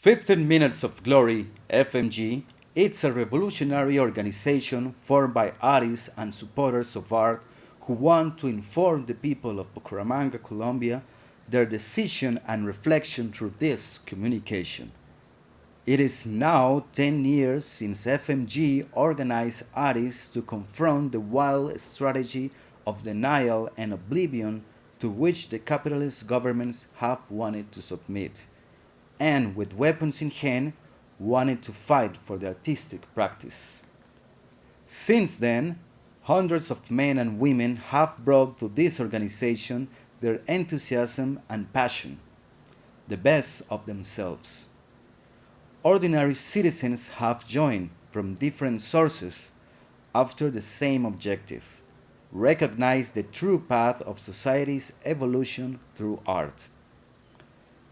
15 Minutes of Glory, FMG, it's a revolutionary organization formed by artists and supporters of art who want to inform the people of Bucaramanga, Colombia, their decision and reflection through this communication. It is now 10 years since FMG organized artists to confront the wild strategy of denial and oblivion to which the capitalist governments have wanted to submit, and with weapons in hand, wanted to fight for the artistic practice. Since then, hundreds of men and women have brought to this organization their enthusiasm and passion, the best of themselves. Ordinary citizens have joined from different sources after the same objective: recognize the true path of society's evolution through art.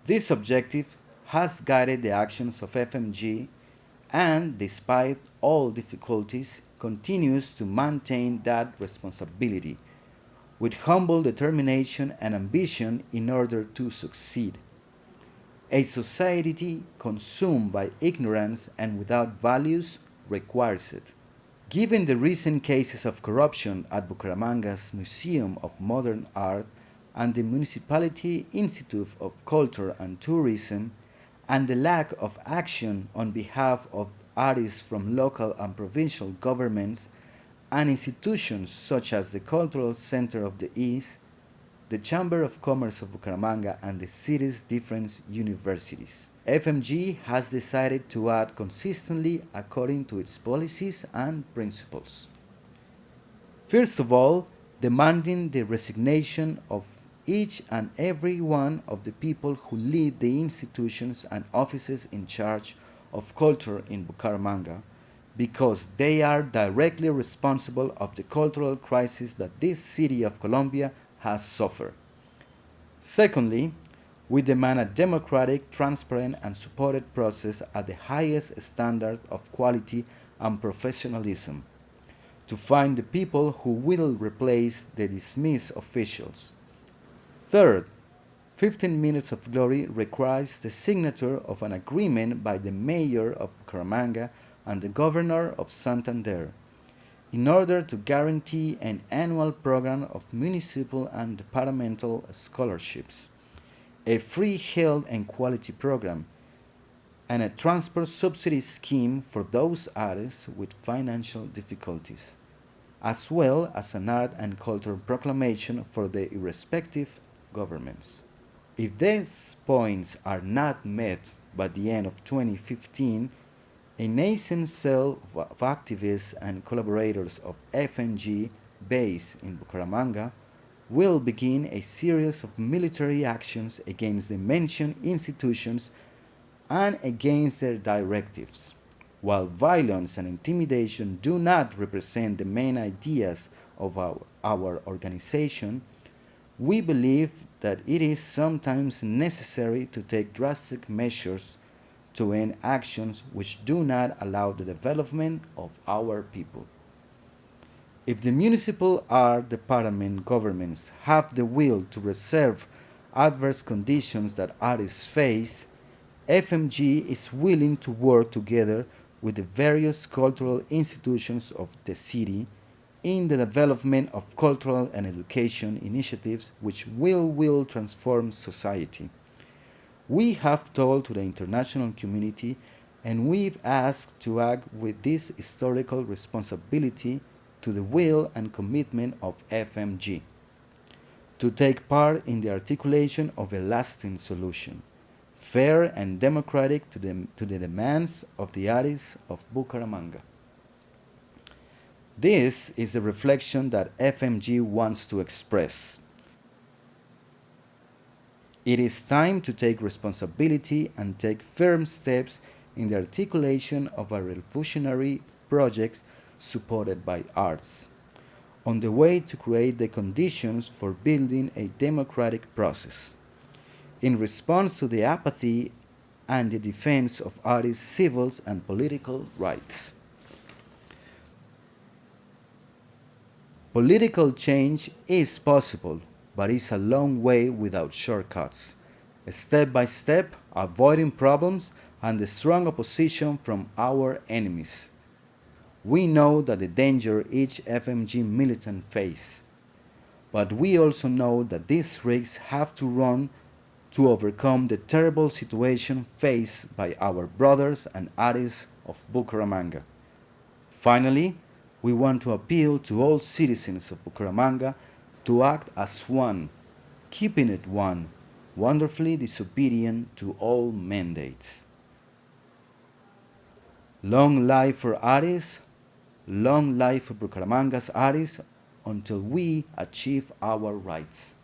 This objective has guided the actions of FMG and, despite all difficulties, continues to maintain that responsibility with humble determination and ambition in order to succeed. A society consumed by ignorance and without values requires it. Given the recent cases of corruption at Bucaramanga's Museum of Modern Art and the Municipality Institute of Culture and Tourism, and the lack of action on behalf of artists from local and provincial governments and institutions such as the Cultural Center of the East, the Chamber of Commerce of Bucaramanga, and the city's different universities, FMG has decided to act consistently according to its policies and principles. First of all, demanding the resignation of each and every one of the people who lead the institutions and offices in charge of culture in Bucaramanga, because they are directly responsible of the cultural crisis that this city of Colombia has suffered. Secondly, we demand a democratic, transparent, and supported process at the highest standard of quality and professionalism to find the people who will replace the dismissed officials. Third, 15 Minutes of Glory requires the signature of an agreement by the mayor of Bucaramanga and the governor of Santander in order to guarantee an annual program of municipal and departmental scholarships, a free health and quality program, and a transport subsidy scheme for those artists with financial difficulties, as well as an art and culture proclamation for the respective governments. If these points are not met by the end of 2015, a nascent cell of activists and collaborators of FNG based in Bucaramanga will begin a series of military actions against the mentioned institutions and against their directives. While violence and intimidation do not represent the main ideas of our organization, we believe that it is sometimes necessary to take drastic measures to end actions which do not allow the development of our people. If the municipal art department governments have the will to reserve adverse conditions that artists face, FMG is willing to work together with the various cultural institutions of the city in the development of cultural and education initiatives which will transform society. We have told to the international community and we've asked to act with this historical responsibility to the will and commitment of FMG, to take part in the articulation of a lasting solution, fair and democratic to the demands of the artists of Bucaramanga. This is a reflection that FMG wants to express. It is time to take responsibility and take firm steps in the articulation of a revolutionary project supported by arts, on the way to create the conditions for building a democratic process. In response to the apathy and the defense of artists' civil and political rights. Political change is possible, but it's a long way without shortcuts. Step by step, avoiding problems and the strong opposition from our enemies. We know that the danger each FMG militant faces, but we also know that these risks have to run to overcome the terrible situation faced by our brothers and artists of Bucaramanga. Finally, we want to appeal to all citizens of Bucaramanga to act as one, keeping it one, wonderfully disobedient to all mandates. Long life for artists, long life for Bucaramanga's artists until we achieve our rights.